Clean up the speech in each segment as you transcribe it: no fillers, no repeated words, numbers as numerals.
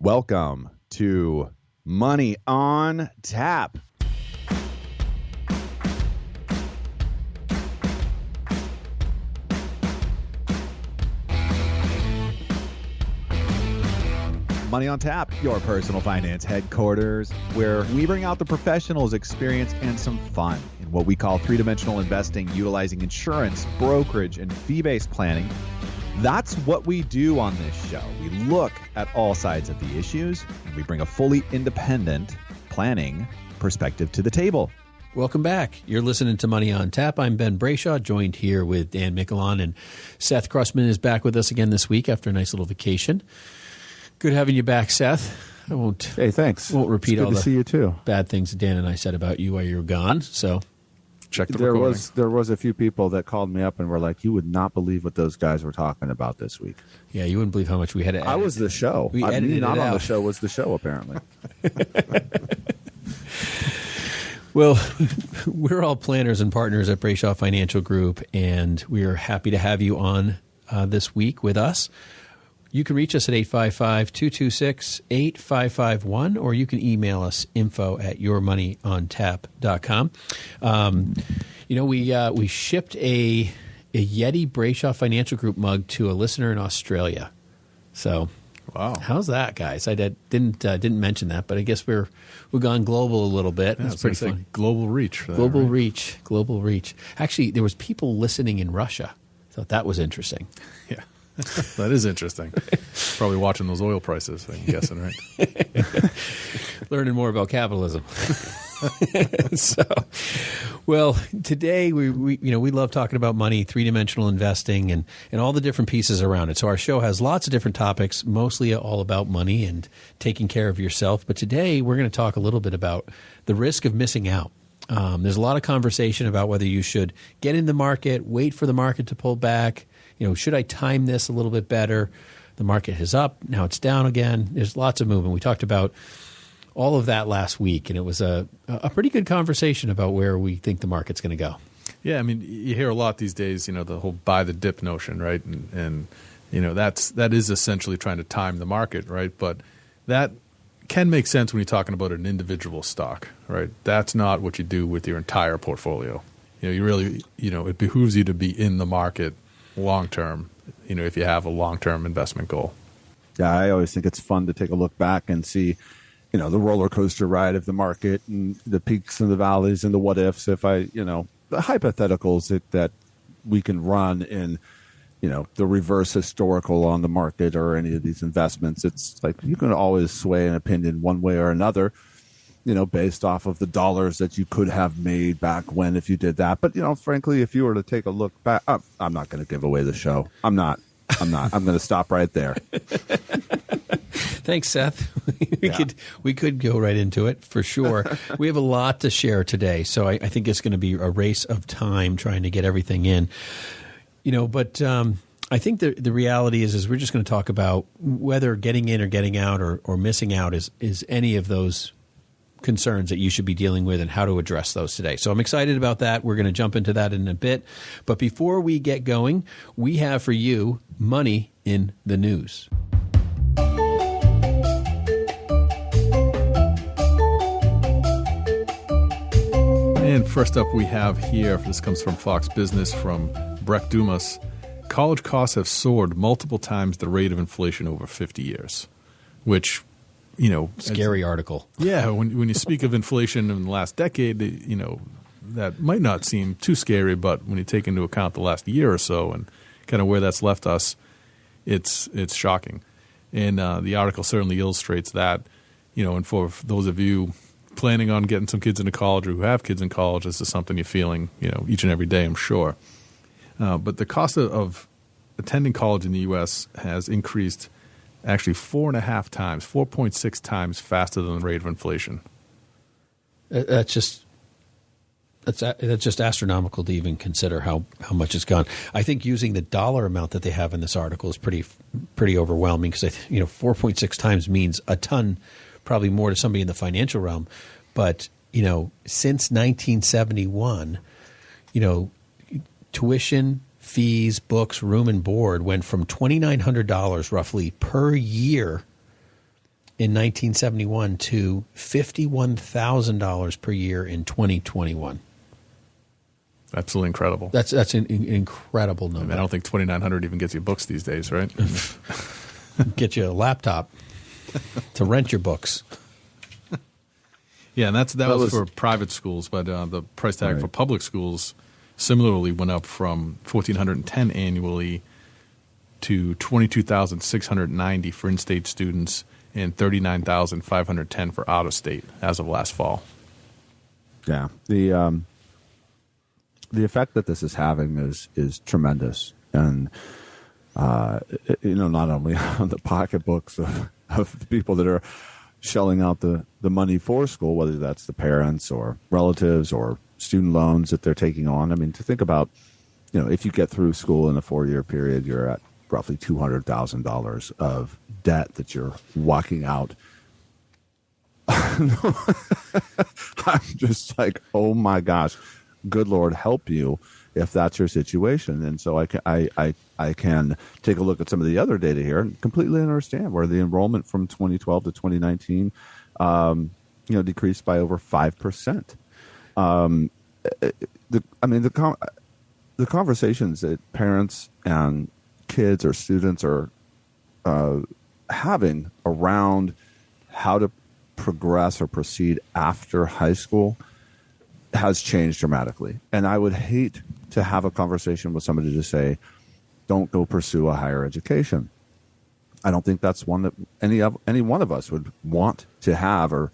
Welcome to Money on Tap. Money on Tap, your personal finance headquarters, where we bring out the professionals' experience and some fun in what we call three-dimensional investing, utilizing insurance, brokerage, and fee-based planning. That's what we do on this show. We look at all sides of the issues, and we bring a fully independent planning perspective to the table. Welcome back. You're listening to Money on Tap. I'm Ben Brayshaw, joined here with Dan Michelon, and Seth Crossman is back with us again this week after a nice little vacation. Good having you back, Seth. Hey, thanks. Won't repeat all the see you too. Bad things that Dan and I said about you while you were gone. So check the recording. There was a few people that called me up and were like, "You would not believe what those guys were talking about this week." Yeah, you wouldn't believe how much we had to edit. I was the show. We edited not it on out. the show was the show apparently. Well, we're all planners and partners at Brayshaw Financial Group, and we are happy to have you on this week with us. You can reach us at 855-226-8551, or you can email us info@yourmoneyontap.com. We shipped a Yeti Brayshaw Financial Group mug to a listener in Australia. So, wow, how's that, guys? I didn't mention that, but I guess we've gone global a little bit. Yeah, That's pretty fun. Global reach. For that, Global reach. Actually, there was people listening in Russia. Thought that was interesting. Yeah. That is interesting. Probably watching those oil prices, I'm guessing, right? Learning more about capitalism. Well, today we love talking about money, three-dimensional investing, and all the different pieces around it. So our show has lots of different topics, mostly all about money and taking care of yourself. But today we're going to talk a little bit about the risk of missing out. There's a lot of conversation about whether you should get in the market, wait for the market to pull back. Should I time this a little bit better? The market is up. Now it's down again. There's lots of movement. We talked about all of that last week, and it was a pretty good conversation about where we think the market's going to go. Yeah, I mean, you hear a lot these days, the whole buy the dip notion, right? And that is essentially trying to time the market, right? But that can make sense when you're talking about an individual stock, right? That's not what you do with your entire portfolio. You really, it behooves you to be in the market long term, if you have a long term investment goal. Yeah, I always think it's fun to take a look back and see, the roller coaster ride of the market and the peaks and the valleys and the what ifs. If the hypotheticals that we can run in, the reverse historical on the market or any of these investments, it's like you can always sway an opinion one way or another, based off of the dollars that you could have made back when if you did that. But, frankly, if you were to take a look back, I'm not going to give away the show. I'm not. I'm going to stop right there. Thanks, Seth. We could go right into it for sure. We have a lot to share today, so I think it's going to be a race of time trying to get everything in. But I think the reality is we're just going to talk about whether getting in or getting out or missing out is any of those concerns that you should be dealing with and how to address those today. So I'm excited about that. We're going to jump into that in a bit. But before we get going, we have for you Money in the News. And first up we have here, this comes from Fox Business from Breck Dumas. College costs have soared multiple times the rate of inflation over 50 years, which scary article. Yeah, when you speak of inflation in the last decade, that might not seem too scary, but when you take into account the last year or so and kind of where that's left us, it's shocking. And the article certainly illustrates that, and for those of you planning on getting some kids into college or who have kids in college, this is something you're feeling, each and every day, I'm sure. But the cost of attending college in the U.S. has increased actually 4.6 times faster than the rate of inflation. That's just astronomical to even consider how much it's gone. I think using the dollar amount that they have in this article is pretty overwhelming because 4.6 times means a ton, probably more to somebody in the financial realm. But since 1971, tuition, fees, books, room and board went from $2,900 roughly per year in 1971 to $51,000 per year in 2021. Absolutely incredible. That's an incredible number. I don't think 2,900 even gets you books these days, right? Get you a laptop to rent your books. Yeah, and that was for private schools, but the price tag for public schools similarly went up from $1,410 annually to $22,690 for in-state students and $39,510 for out-of-state as of last fall. Yeah, the effect that this is having is tremendous, and not only on the pocketbooks of the people that are shelling out the money for school, whether that's the parents or relatives or student loans that they're taking on. I mean, to think about, if you get through school in a 4-year period, you're at roughly $200,000 of debt that you're walking out. I'm just like, oh my gosh, good Lord help you if that's your situation. And so I can take a look at some of the other data here and completely understand where the enrollment from 2012 to 2019, decreased by over 5%. The conversations that parents and kids or students are having around how to progress or proceed after high school has changed dramatically. And I would hate to have a conversation with somebody to say, don't go pursue a higher education. I don't think that's one that any one of us would want to have or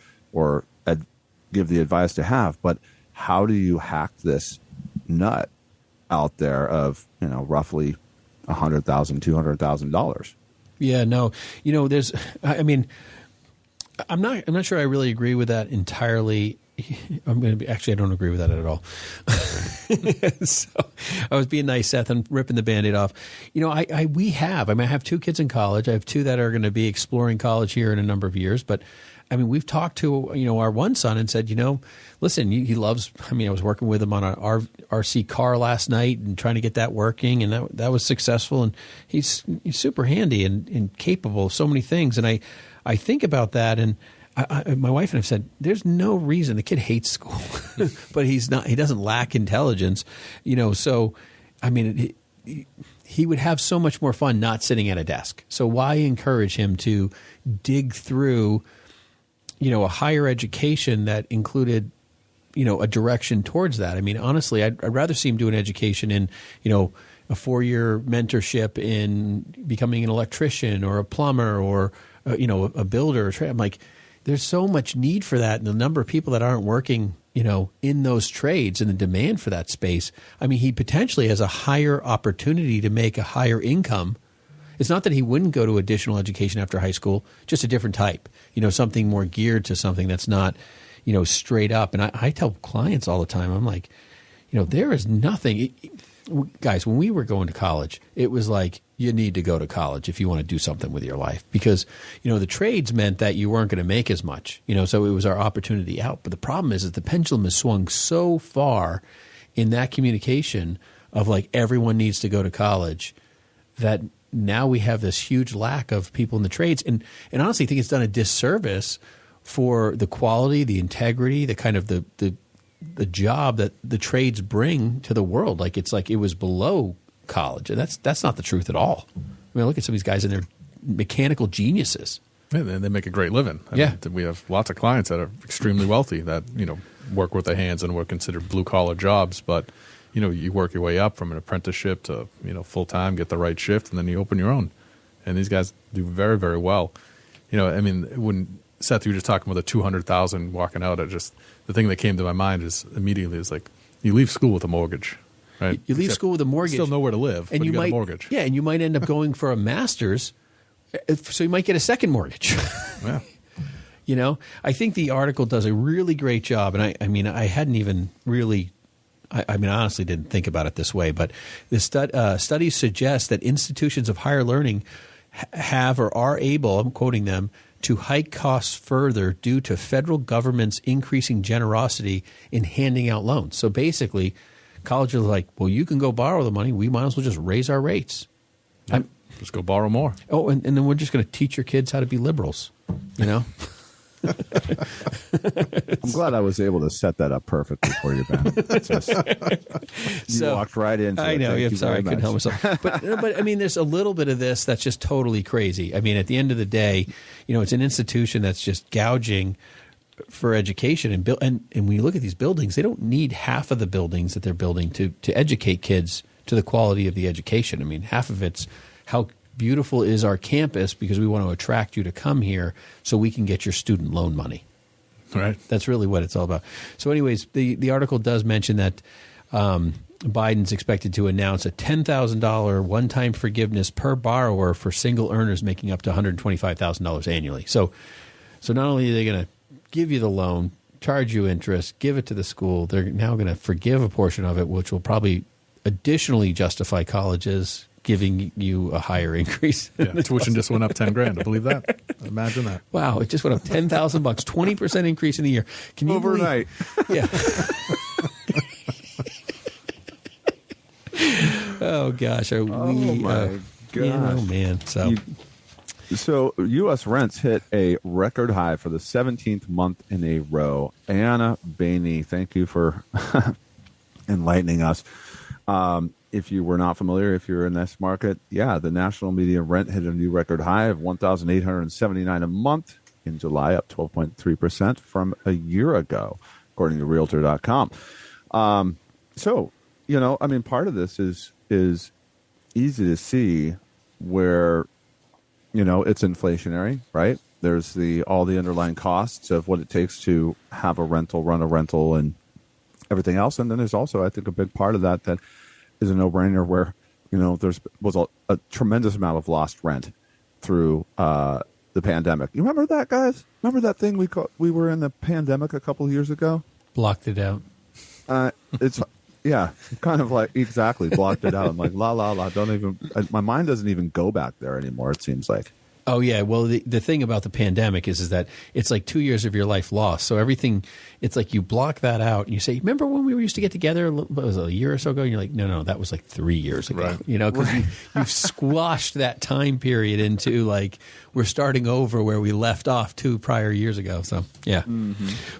give the advice to have. But how do you hack this nut out there of, roughly $100,000, $200,000? Yeah, no, I'm not sure I really agree with that entirely. I don't agree with that at all. So I was being nice, Seth, and ripping the Band-Aid off. I have 2 kids in college. I have 2 that are going to be exploring college here in a number of years. But we've talked to, our one son and said, listen, he loves, I was working with him on an RC car last night and trying to get that working, and that was successful. And he's super handy and capable of so many things. And I think about that, and my wife and I have said, there's no reason. The kid hates school, but he doesn't lack intelligence, so, he would have so much more fun not sitting at a desk. So why encourage him to dig through, a higher education that included, a direction towards that? Honestly, I'd rather see him do an education in, a 4-year mentorship in becoming an electrician or a plumber or, a builder. I'm like, there's so much need for that, and the number of people that aren't working, in those trades and the demand for that space. He potentially has a higher opportunity to make a higher income. It's not that he wouldn't go to additional education after high school, just a different type, something more geared to something that's not, straight up. And I tell clients all the time, I'm like, there is nothing. Guys, when we were going to college, it was like, you need to go to college if you want to do something with your life, because, the trades meant that you weren't going to make as much, so it was our opportunity out. But the problem is that the pendulum has swung so far in that communication of like everyone needs to go to college that now we have this huge lack of people in the trades. And honestly, I think it's done a disservice for the quality, the integrity, the kind of the job that the trades bring to the world. Like it was below college, and that's not the truth at all. Look at some of these guys, and they're mechanical geniuses. Yeah, they make a great living. We have lots of clients that are extremely wealthy that work with their hands and were considered blue collar jobs. But you work your way up from an apprenticeship to full time, get the right shift, and then you open your own. And these guys do very, very well. When Seth, you were just talking about the 200,000 walking out, the thing that came to my mind is like you leave school with a mortgage. Right. You leave school with a mortgage. Still nowhere to live, and you got a mortgage. Yeah, and you might end up going for a master's, so you might get a second mortgage. Yeah. I think the article does a really great job, and I hadn't even really, I honestly didn't think about it this way, but the studies suggest that institutions of higher learning have or are able, I'm quoting them, to hike costs further due to federal government's increasing generosity in handing out loans. So basically, colleges are like, well, you can go borrow the money. We might as well just raise our rates. Just go borrow more. Oh, and then we're just going to teach your kids how to be liberals, you know? I'm glad I was able to set that up perfectly for you, Ben. You walked right into it. I know. Thank I'm you sorry, I very couldn't help much. myself. But I mean, there's a little bit of this that's just totally crazy. I mean, at the end of the day, you know, it's an institution that's just gouging for education and when you look at these buildings, they don't need half of the buildings that they're building to educate kids to the quality of the education. I mean, half of it's how beautiful is our campus because we want to attract you to come here so we can get your student loan money. Right. That's really what it's all about. So anyways, the article does mention that Biden's expected to announce a $10,000 one-time forgiveness per borrower for single earners making up to $125,000 annually. So not only are they going to give you the loan, charge you interest, give it to the school, they're now going to forgive a portion of it, which will probably additionally justify colleges giving you a higher increase. Yeah, tuition just went up $10,000. I believe that. Imagine that. Wow, it just went up $10,000, 20% increase in a year. Can you Overnight. Yeah. Oh gosh, are we? Oh my gosh. You know, man. So U.S. rents hit a record high for the 17th month in a row. Anna Bainey, thank you for enlightening us. If you were not familiar, if you're in this market, the national median rent hit a new record high of $1,879 a month in July, up 12.3% from a year ago, according to Realtor.com. So, you know, I mean, part of this is easy to see where, you know, it's inflationary, right? There's all the underlying costs of what it takes to have a rental, run a rental, and everything else. And then there's also, I think, a big part of that is a no-brainer where, you know, was a tremendous amount of lost rent through the pandemic. You remember that, guys? Remember that thing we were in the pandemic a couple of years ago? Blocked it out. It's kind of like exactly blocked it out. I'm like, la, don't even. My mind doesn't even go back there anymore. It seems like. Oh yeah, well the thing about the pandemic is that it's like 2 years of your life lost. So everything, it's like you block that out and you say, remember when we used to get together? What was it, a year or so ago? And you're like, no, that was like 3 years ago. Right. You know, because you've squashed that time period into like we're starting over where we left off 2 prior years ago. So yeah,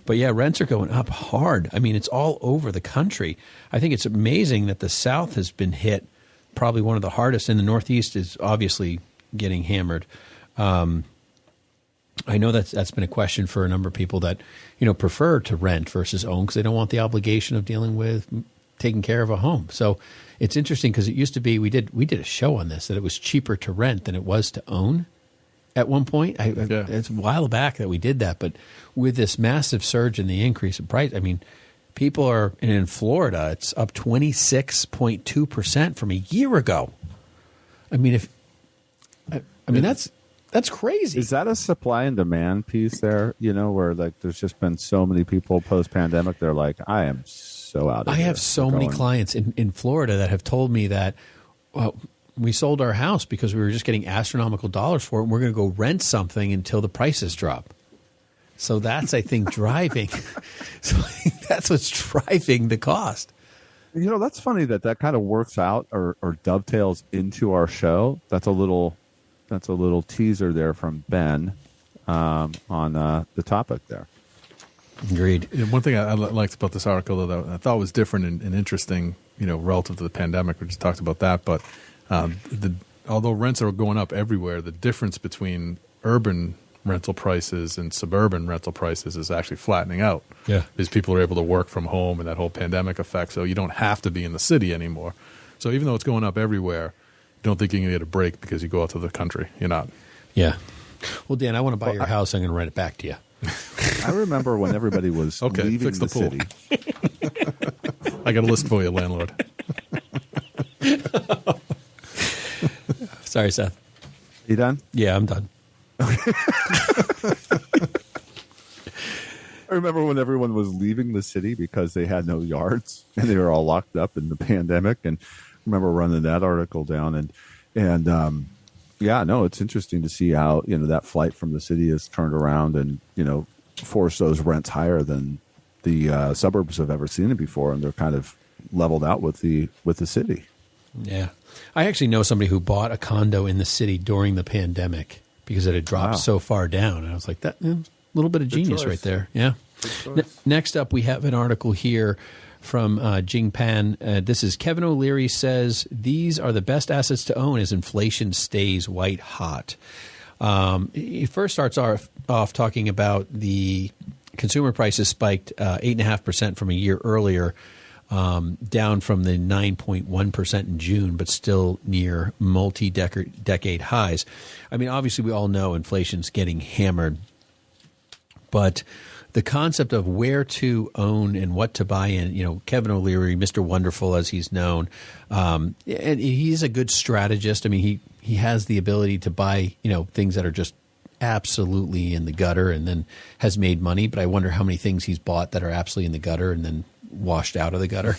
But yeah, rents are going up hard. I mean, it's all over the country. I think it's amazing that the South has been hit probably one of the hardest, and the Northeast is obviously getting hammered. I know that's been a question for a number of people that, you know, prefer to rent versus own because they don't want the obligation of dealing with taking care of a home. So it's interesting because it used to be we did a show on this that it was cheaper to rent than it was to own at one point. It's a while back that we did that, but with this massive surge in the increase in price, I mean, people are in Florida. It's up 26.2% from a year ago. I mean, that's crazy. Is that a supply and demand piece there? You know, where like there's just been so many people post pandemic. They're like, I am so out of I here. have so many clients in Florida that have told me that, well, we sold our house because we were just getting astronomical dollars for it, and we're going to go rent something until the prices drop. So that's, I think, driving. So I think that's what's driving the cost. You know, that's funny that kind of works out or dovetails into our show. That's a little teaser there from Ben on the topic there. Agreed. One thing I liked about this article that I thought was different and interesting, you know, relative to the pandemic, we just talked about that, but although rents are going up everywhere, the difference between urban rental prices and suburban rental prices is actually flattening out. Yeah. Because people are able to work from home and that whole pandemic effect, so you don't have to be in the city anymore. So even though it's going up everywhere, don't think you can get a break because you go out to the country. You're not. Yeah. Well, Dan, I want to buy your house. I'm going to rent it back to you. I remember when everybody was leaving fix the pool. city. I got a list for you, landlord. Sorry, Seth. You done? Yeah, I'm done. I remember when everyone was leaving the city because they had no yards and they were all locked up in the pandemic. And I remember running that article down and it's interesting to see how, you know, that flight from the city has turned around and, you know, forced those rents higher than the suburbs have ever seen it before. And they're kind of leveled out with the city. Yeah. I actually know somebody who bought a condo in the city during the pandemic because it had dropped so far down. And I was like, that little bit of genius right there. Yeah. Next up, we have an article here from Jing Pan. This is Kevin O'Leary says, these are the best assets to own as inflation stays white hot. He first starts off talking about the consumer prices spiked 8.5% from a year earlier, down from the 9.1% in June, but still near multi-decade highs. I mean, obviously, we all know inflation's getting hammered, but the concept of where to own and what to buy in, Kevin O'Leary, Mr. Wonderful as he's known, and he's a good strategist. I mean, he has the ability to buy, things that are just absolutely in the gutter and then has made money. But I wonder how many things he's bought that are absolutely in the gutter and then washed out of the gutter.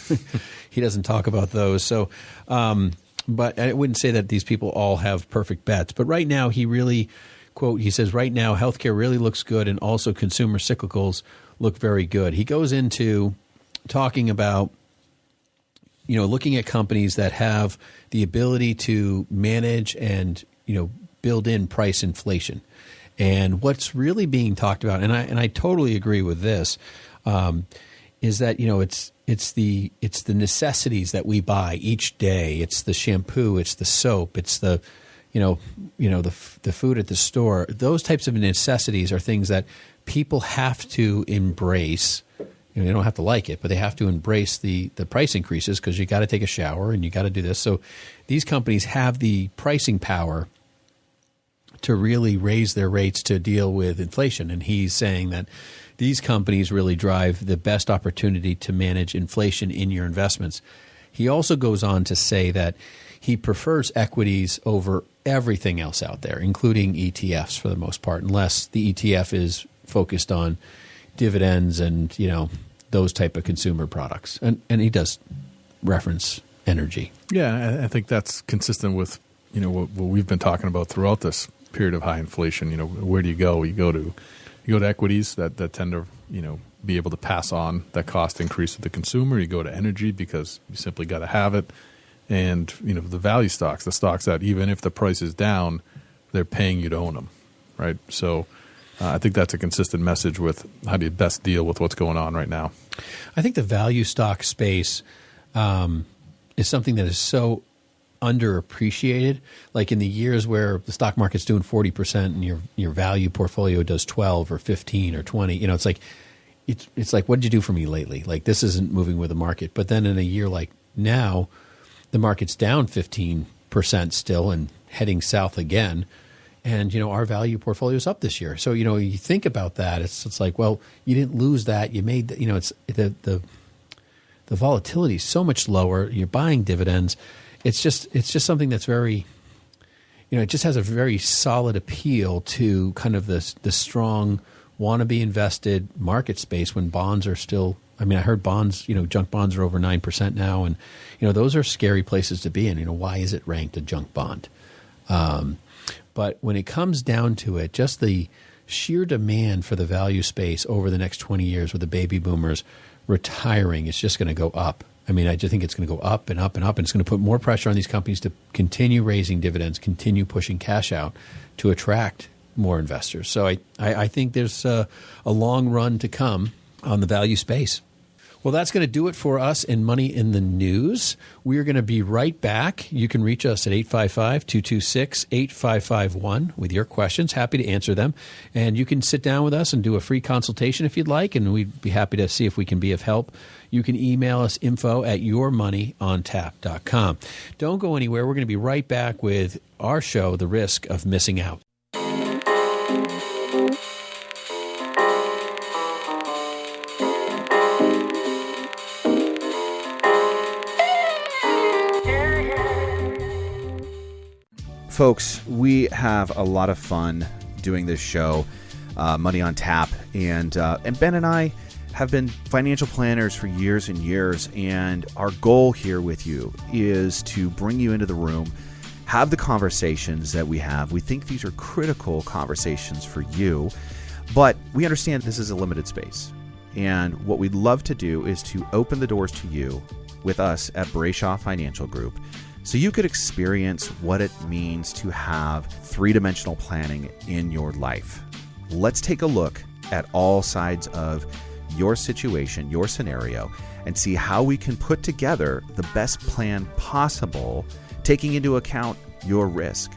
He doesn't talk about those. So, but I wouldn't say that these people all have perfect bets. But right now, he really, quote, he says, right now, healthcare really looks good and also consumer cyclicals look very good. He goes into talking about, looking at companies that have the ability to manage and, build in price inflation. And what's really being talked about, and I totally agree with this, is that it's the necessities that we buy each day. It's the shampoo, it's the soap, it's the the food at the store. Those types of necessities are things that people have to embrace. They don't have to like it, but they have to embrace the price increases because you got to take a shower and you got to do this. So these companies have the pricing power to really raise their rates to deal with inflation. And he's saying that these companies really drive the best opportunity to manage inflation in your investments. He also goes on to say that he prefers equities over everything else out there, including ETFs for the most part, unless the ETF is focused on dividends and, those type of consumer products. And he does reference energy. Yeah, I think that's consistent with, what we've been talking about throughout this period of high inflation. Where do you go? You go to equities that tend to, be able to pass on that cost increase to the consumer. You go to energy because you simply got to have it. And, the value stocks, the stocks that even if the price is down, they're paying you to own them, right? So I think that's a consistent message with how do you best deal with what's going on right now. I think the value stock space is something that is so underappreciated. Like in the years where the stock market's doing 40% and your value portfolio does 12 or 15 or 20, it's like what did you do for me lately? Like this isn't moving with the market. But then in a year like now, the market's down 15% still and heading south again. And, our value portfolio is up this year. So, you think about that. It's like, well, you didn't lose that. You made, it's the volatility is so much lower. You're buying dividends. It's just something that's very, it just has a very solid appeal to kind of the strong, want to be invested market space when bonds are still, I heard bonds, junk bonds are over 9% now. And, those are scary places to be in. Why is it ranked a junk bond? But when it comes down to it, just the sheer demand for the value space over the next 20 years with the baby boomers retiring, it's just going to go up. I just think it's going to go up and up and up, and it's going to put more pressure on these companies to continue raising dividends, continue pushing cash out to attract more investors. So I think there's a long run to come on the value space. Well, that's going to do it for us in Money in the News. We're going to be right back. You can reach us at 855-226-8551 with your questions. Happy to answer them. And you can sit down with us and do a free consultation if you'd like, and we'd be happy to see if we can be of help. You can email us info@yourmoneyontap.com. Don't go anywhere. We're going to be right back with our show, The Risk of Missing Out. Folks, we have a lot of fun doing this show, Money on Tap, and Ben and I have been financial planners for years and years, and our goal here with you is to bring you into the room, have the conversations that we have. We think these are critical conversations for you, but we understand this is a limited space, and what we'd love to do is to open the doors to you with us at Brayshaw Financial Group so you could experience what it means to have three-dimensional planning in your life. Let's take a look at all sides of your situation, your scenario, and see how we can put together the best plan possible, taking into account your risk.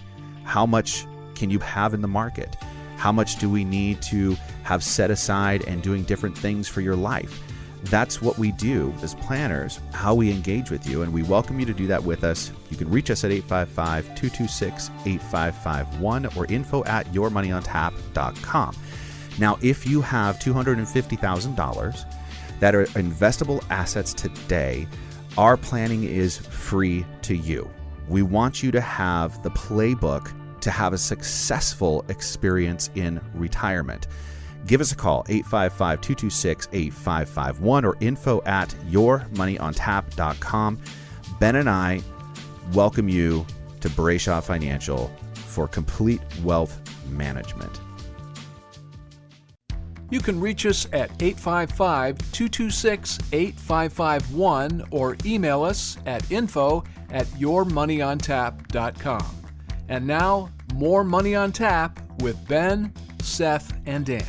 How much can you have in the market? How much do we need to have set aside and doing different things for your life? That's what we do as planners, how we engage with you, and we welcome you to do that with us. You can reach us at 855-226-8551 or info@yourmoneyontap.com. Now, if you have $250,000 that are investable assets today, our planning is free to you. We want you to have the playbook to have a successful experience in retirement. Give us a call, 855-226-8551 or info@yourmoneyontap.com. Ben and I welcome you to Brayshaw Financial for complete wealth management. You can reach us at 855-226-8551 or email us at info@yourmoneyontap.com. And now, more Money on Tap with Ben, Seth, and Dan.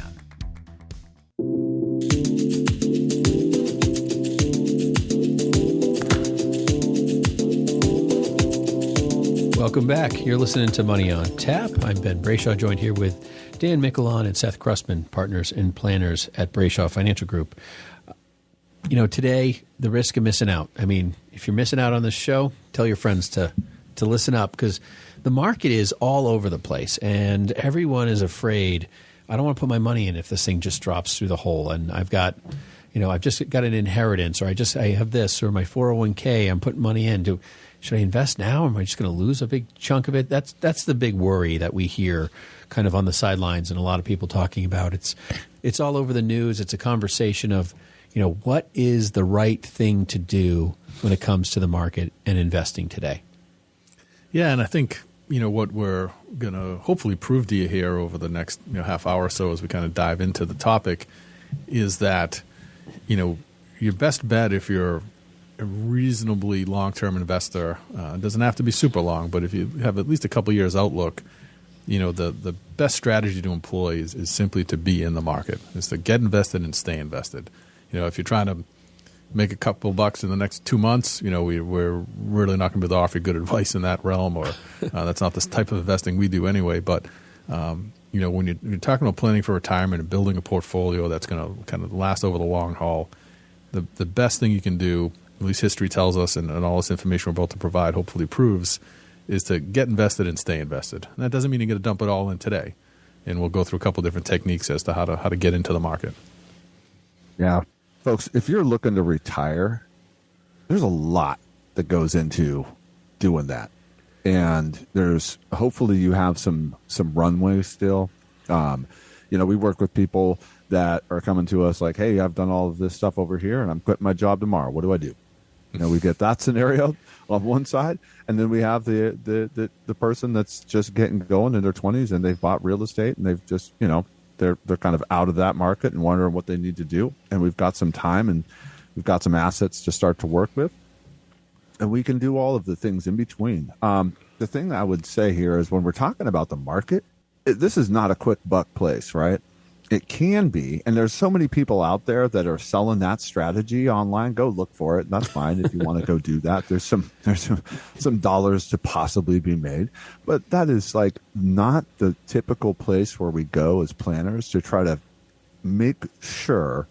Welcome back. You're listening to Money on Tap. I'm Ben Brayshaw, joined here with Dan Mickelon and Seth Crustman, partners and planners at Brayshaw Financial Group. You know, today, the risk of missing out. I mean, if you're missing out on this show, tell your friends to listen up, because the market is all over the place and everyone is afraid. I don't want to put my money in if this thing just drops through the hole. And I've just got an inheritance, or I have this, or my 401k, I'm putting money in. Should I invest now? Or am I just going to lose a big chunk of it? That's the big worry that we hear kind of on the sidelines, and a lot of people talking about. It's all over the news. It's a conversation of, what is the right thing to do when it comes to the market and investing today? Yeah, and I think, what we're going to hopefully prove to you here over the next half hour or so as we kind of dive into the topic is that, your best bet, if you're a reasonably long-term investor, it doesn't have to be super long, but if you have at least a couple years outlook, the best strategy to employ is simply to be in the market, is to get invested and stay invested. If you're trying to make a couple bucks in the next 2 months, we're really not going to be able to offer you good advice in that realm, or that's not the type of investing we do anyway. But when you're talking about planning for retirement and building a portfolio that's going to kind of last over the long haul, the best thing you can do, at least history tells us, and all this information we're about to provide hopefully proves, is to get invested and stay invested. And that doesn't mean you're going to dump it all in today. And we'll go through a couple different techniques as to how to get into the market. Yeah. Folks, if you're looking to retire, there's a lot that goes into doing that. And hopefully you have some runway still. We work with people that are coming to us like, hey, I've done all of this stuff over here and I'm quitting my job tomorrow. What do I do? We get that scenario on one side, and then we have the person that's just getting going in their 20s and they've bought real estate and they've just, they're kind of out of that market and wondering what they need to do. And we've got some time and we've got some assets to start to work with. And we can do all of the things in between. The thing that I would say here is when we're talking about the market, this is not a quick buck place, right? It can be. And there's so many people out there that are selling that strategy online. Go look for it. That's fine if you want to go do that. There's some dollars to possibly be made. But that is like not the typical place where we go as planners to try to make sure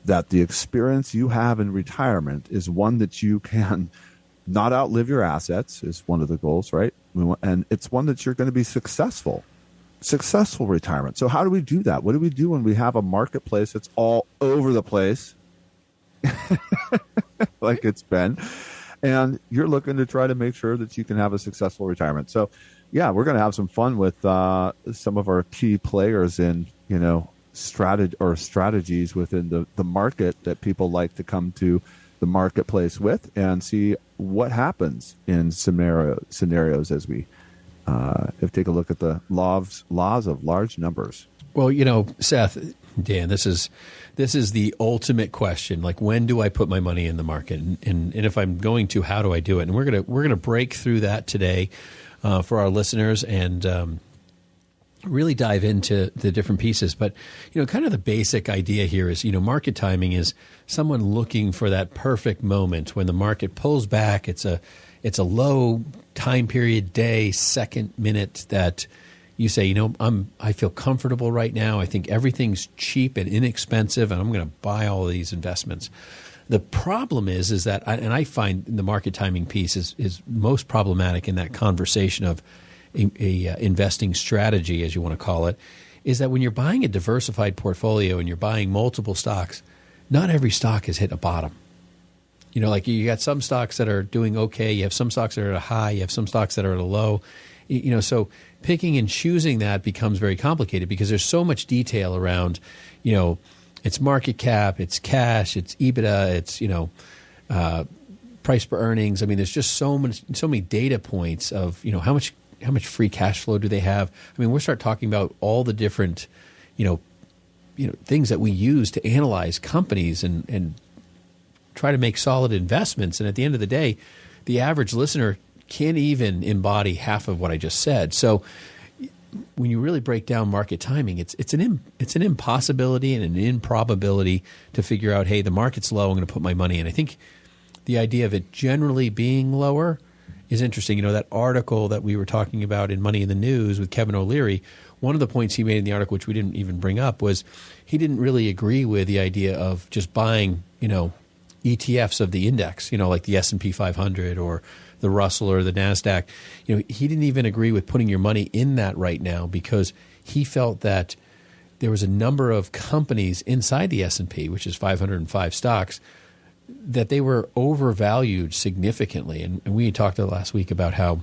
that the experience you have in retirement is one that you can not outlive your assets is one of the goals, right? And it's one that you're going to be successful retirement. So how do we do that? What do we do when we have a marketplace that's all over the place like it's been, and you're looking to try to make sure that you can have a successful retirement? So yeah, we're going to have some fun with some of our key players in, strategies within the market that people like to come to the marketplace with, and see what happens in scenarios as we if take a look at the laws of large numbers. Well, Seth, Dan, this is the ultimate question. Like, when do I put my money in the market, and if I'm going to, how do I do it? And we're gonna break through that today for our listeners and really dive into the different pieces. But kind of the basic idea here is market timing is someone looking for that perfect moment when the market pulls back. It's a low time period, day, second, minute that you say, I feel comfortable right now. I think everything's cheap and inexpensive, and I'm going to buy all of these investments. The problem is that, and I find the market timing piece is most problematic in that conversation of a investing strategy, as you want to call it, is that when you're buying a diversified portfolio and you're buying multiple stocks, not every stock has hit a bottom. Like you got some stocks that are doing okay. You have some stocks that are at a high. You have some stocks that are at a low. So picking and choosing that becomes very complicated because there's so much detail around, it's market cap, it's cash, it's EBITDA, it's, price per earnings. I mean, there's just so many data points of, how much free cash flow do they have? I mean, we'll start talking about all the different, things that we use to analyze companies and try to make solid investments. And at the end of the day, the average listener can't even embody half of what I just said. So when you really break down market timing, it's an impossibility and an improbability to figure out, hey, the market's low, I'm going to put my money in. I think the idea of it generally being lower is interesting. That article that we were talking about in Money in the News with Kevin O'Leary, one of the points he made in the article, which we didn't even bring up, was he didn't really agree with the idea of just buying, ETFs of the index, like the S&P 500 or the Russell or the NASDAQ. He didn't even agree with putting your money in that right now because he felt that there was a number of companies inside the S&P, which is 505 stocks, that they were overvalued significantly. And we talked last week about how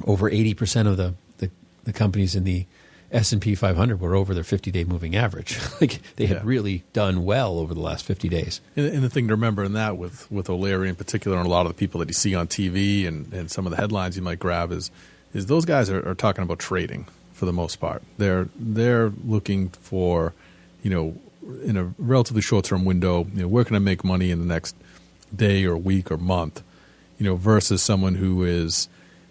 over 80% of the companies in the S&P 500 were over their 50-day moving average. Like they had really done well over the last 50 days. And the thing to remember in that with O'Leary in particular and a lot of the people that you see on TV and some of the headlines you might grab is those guys are talking about trading for the most part. They're looking for, in a relatively short-term window, where can I make money in the next day or week or month, versus someone who is,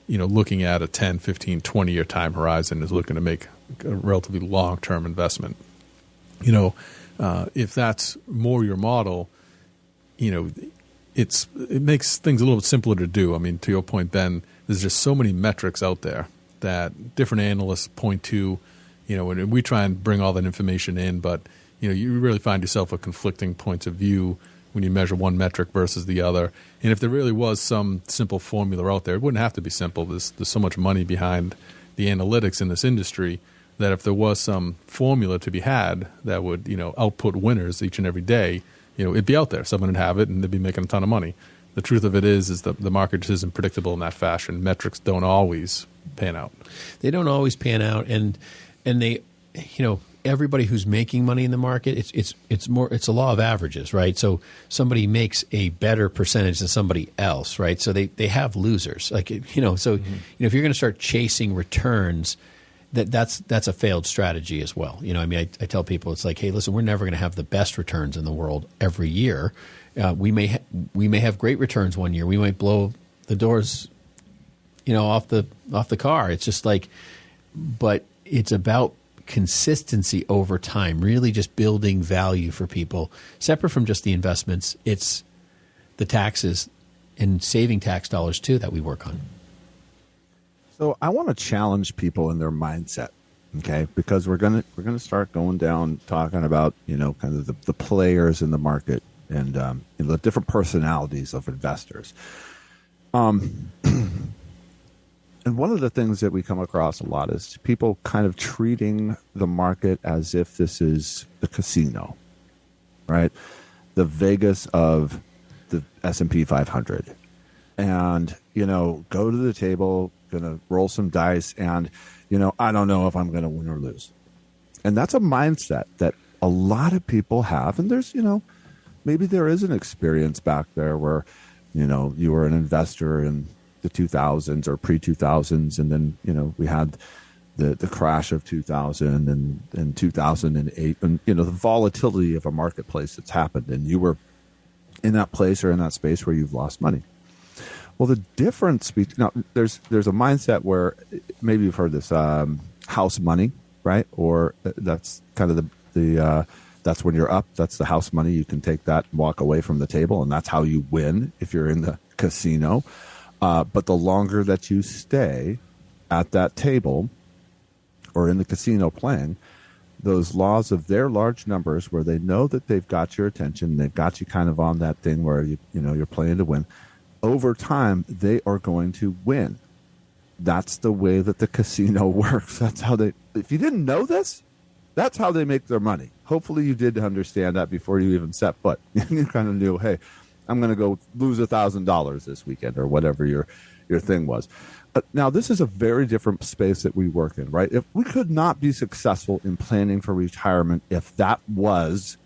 looking at a 10, 15, 20-year time horizon is looking to make a relatively long-term investment. If that's more your model, it makes things a little bit simpler to do. I mean, to your point, Ben, there's just so many metrics out there that different analysts point to, and we try and bring all that information in, but you really find yourself with conflicting points of view when you measure one metric versus the other. And if there really was some simple formula out there, it wouldn't have to be simple. There's so much money behind the analytics in this industry that if there was some formula to be had that would, output winners each and every day, it'd be out there. Someone would have it and they'd be making a ton of money. The truth of it is that the market just isn't predictable in that fashion. Metrics don't always pan out. They don't always pan out, and they, everybody who's making money in the market, it's a law of averages, right? So somebody makes a better percentage than somebody else, right? So they have losers, like if you're going to start chasing returns, that's a failed strategy as well. I tell people it's like, hey, listen, we're never going to have the best returns in the world every year. We may have great returns one year. We might blow the doors, off the car. It's just like, but it's about consistency over time, really just building value for people. Separate from just the investments, it's the taxes and saving tax dollars too that we work on. So I want to challenge people in their mindset, okay? Because we're gonna start going down talking about kind of the players in the market and the different personalities of investors. And one of the things that we come across a lot is people kind of treating the market as if this is the casino, right? The Vegas of the S&P 500. And, go to the table, going to roll some dice, and, I don't know if I'm going to win or lose. And that's a mindset that a lot of people have. And there's, maybe there is an experience back there where, you were an investor in the 2000s or pre-2000s, and then we had the crash of 2000 and 2008, and the volatility of a marketplace that's happened, and you were in that place or in that space where you've lost money. Well, the difference now there's a mindset where maybe you've heard this house money, right? Or that's kind of the that's when you're up. That's the house money. You can take that and walk away from the table, and that's how you win if you're in the casino. But the longer that you stay at that table or in the casino playing, those laws of their large numbers, where they know that they've got your attention, they've got you kind of on that thing where you're playing to win. Over time, they are going to win. That's the way that the casino works. That's how they. If you didn't know this, that's how they make their money. Hopefully, you did understand that before you even set foot. You kind of knew, hey, I'm going to go lose $1,000 this weekend, or whatever your thing was. But now this is a very different space that we work in, right? If we could not be successful in planning for retirement if that was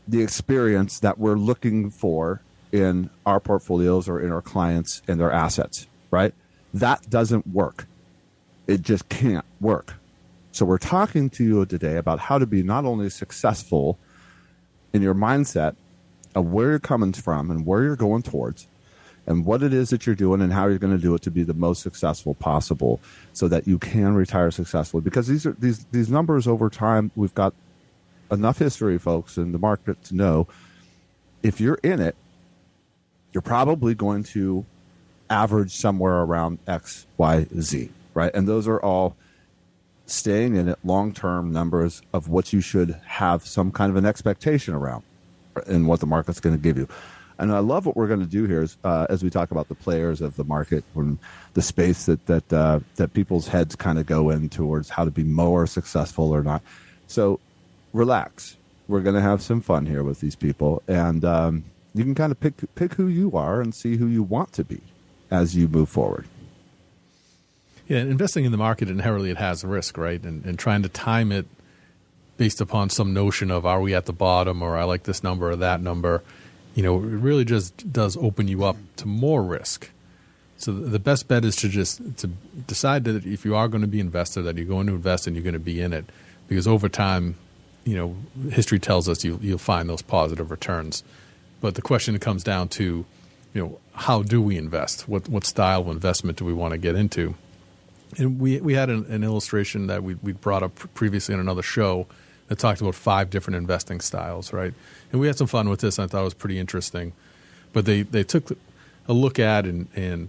the experience that we're looking for in our portfolios or in our clients and their assets, right? That doesn't work. It just can't work. So we're talking to you today about how to be not only successful in your mindset of where you're coming from and where you're going towards, and what it is that you're doing and how you're going to do it to be the most successful possible, so that you can retire successfully. Because these numbers over time, we've got enough history, folks, in the market to know if you're in it, you're probably going to average somewhere around X, Y, Z, right? And those are all staying in it long-term numbers of what you should have some kind of an expectation around and what the market's going to give you. And I love what we're going to do here is, as we talk about the players of the market, when the space that people's heads kind of go in towards how to be more successful or not. So relax. We're going to have some fun here with these people, and you can kind of pick who you are and see who you want to be as you move forward. Yeah, investing in the market inherently it has risk, right? And trying to time it based upon some notion of, are we at the bottom, or I like this number or that number. It really just does open you up to more risk. So the best bet is to decide that if you are going to be an investor, that you're going to invest and you're going to be in it, because over time, history tells us you'll find those positive returns. But the question comes down to, how do we invest? What style of investment do we want to get into? And we had an illustration that we brought up previously in another show that talked about 5 different investing styles, right? And we had some fun with this, and I thought it was pretty interesting. But they took a look at and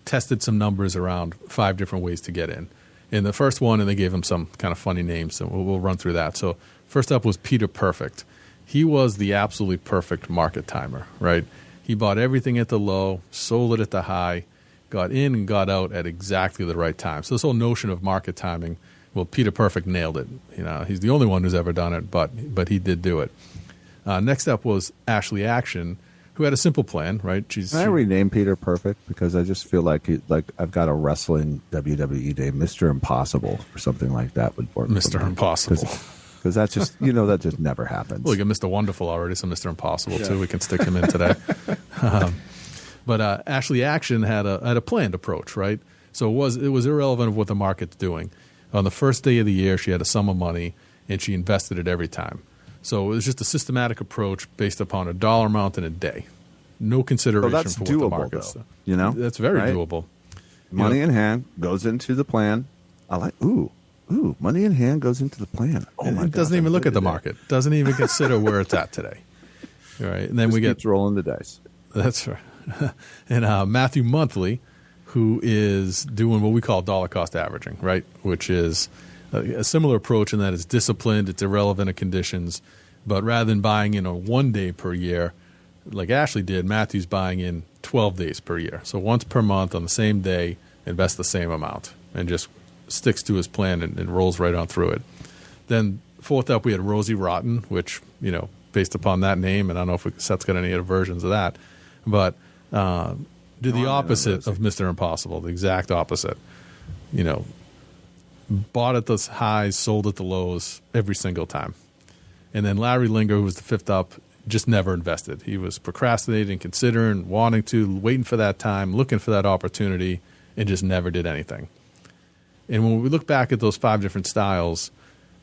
tested some numbers around 5 different ways to get in. And the first one, and they gave him some kind of funny names, so we'll run through that. So first up was Peter Perfect. He was the absolutely perfect market timer, right? He bought everything at the low, sold it at the high, got in and got out at exactly the right time. So this whole notion of market timing, well, Peter Perfect nailed it. He's the only one who's ever done it, but he did do it. Next up was Ashley Action, who had a simple plan, right? Can I rename Peter Perfect? Because I just feel like I've got a wrestling WWE name, Mr. Impossible or something like that would work. Mr. Impossible. Because that's just, that just never happens. Well, you got Mr. Wonderful already, so Mr. Impossible too. We can stick him in today. But Ashley Action had a planned approach, right? So it was irrelevant of what the market's doing. On the first day of the year, she had a sum of money, and she invested it every time. So it was just a systematic approach based upon a dollar amount in a day. No consideration that's for doable, what the market's though. That's very right? doable. Money in hand goes into the plan. I like, money in hand goes into the plan. Oh my God. It doesn't even look at the market. Doesn't even consider where it's at today. All right. And then we keeps rolling the dice. That's right. And Matthew Monthly, who is doing what we call dollar cost averaging, right? Which is a similar approach in that it's disciplined, it's irrelevant of conditions, but rather than buying in on 1 day per year, like Ashley did, Matthew's buying in 12 days per year. So once per month on the same day, invest the same amount and just sticks to his plan and rolls right on through it. Then fourth up, we had Rosie Rotten, which, based upon that name, and I don't know if Seth's got any other versions of that, but did the opposite of Mr. Impossible, the exact opposite. Bought at the highs, sold at the lows every single time. And then Larry Linger, who was the fifth up, just never invested. He was procrastinating, considering, wanting to, waiting for that time, looking for that opportunity, and just never did anything. And when we look back at those 5 different styles,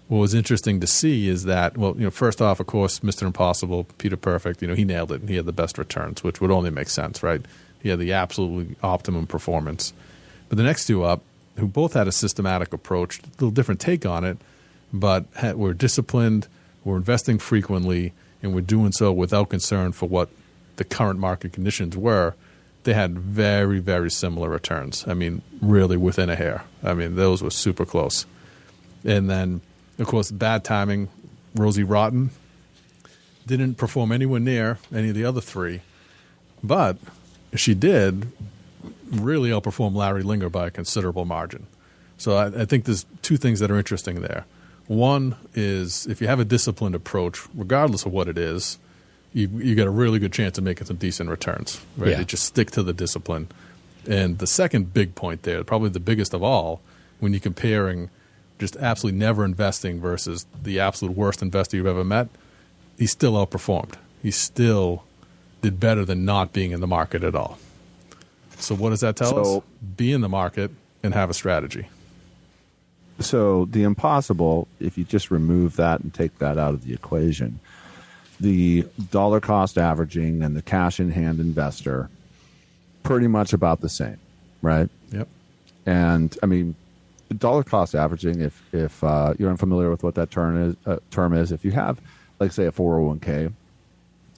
what was interesting to see is that, well, first off, of course, Mr. Impossible, Peter Perfect, he nailed it. He had the best returns, which would only make sense, right? He had the absolutely optimum performance. But the next 2 up, who both had a systematic approach, a little different take on it, but were disciplined, were investing frequently, and were doing so without concern for what the current market conditions were. They had very, very similar returns. I mean, really within a hair. I mean, those were super close. And then, of course, bad timing, Rosie Rotten didn't perform anywhere near any of the other 3, but she did really outperform Larry Linger by a considerable margin. So I think there's 2 things that are interesting there. One is if you have a disciplined approach, regardless of what it is, you got a really good chance of making some decent returns, right? Yeah. You just stick to the discipline. And the second big point there, probably the biggest of all, when you're comparing just absolutely never investing versus the absolute worst investor you've ever met, he still outperformed. He still did better than not being in the market at all. So what does that tell us? Be in the market and have a strategy. So the impossible, if you just remove that and take that out of the equation, the dollar cost averaging and the cash in hand investor, pretty much about the same, right? Yep. And I mean, dollar cost averaging, if you're unfamiliar with what that term is, if you have, like, say, a 401k,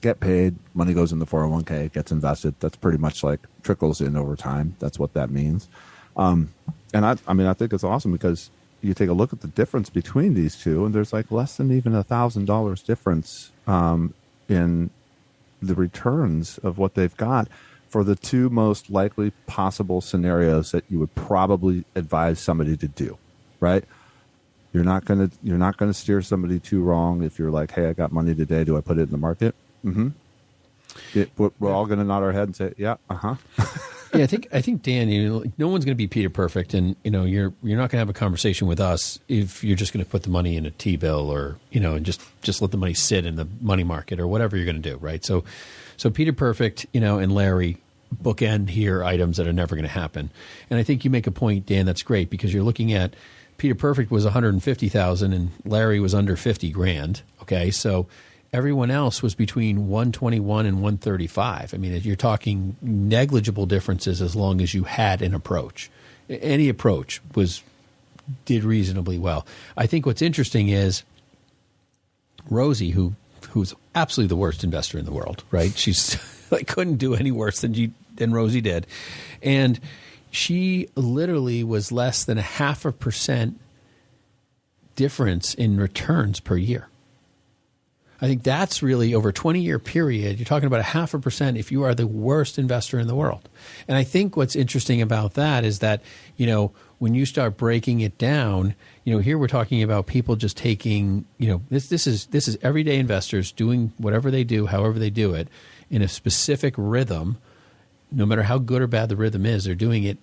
get paid, money goes in the 401k, gets invested, that's pretty much like trickles in over time. That's what that means. And I think it's awesome because you take a look at the difference between these two, and there's like less than even $1,000 difference in the returns of what they've got for the 2 most likely possible scenarios that you would probably advise somebody to do, right? You're not gonna steer somebody too wrong if you're like, hey, I got money today, do I put it in the market? Mm-hmm. We're all gonna nod our head and say, yeah, uh-huh. Yeah, I think Dan, no one's going to be Peter Perfect, and you're not going to have a conversation with us if you're just going to put the money in a T-bill or and just let the money sit in the money market or whatever you're going to do, right? So Peter Perfect, and Larry bookend here items that are never going to happen, and I think you make a point, Dan, that's great because you're looking at Peter Perfect was $150,000 and Larry was under $50,000. Okay, so everyone else was between 121 and 135. I mean, you're talking negligible differences as long as you had an approach. Any approach did reasonably well. I think what's interesting is Rosie, who's absolutely the worst investor in the world, right? She's like couldn't do any worse than Rosie did, and she literally was less than 0.5% difference in returns per year. I think that's really over a 20-year period. You're talking about 0.5% if you are the worst investor in the world. And I think what's interesting about that is that, when you start breaking it down, here we're talking about people just taking, this is everyday investors doing whatever they do, however they do it, in a specific rhythm. No matter how good or bad the rhythm is, they're doing it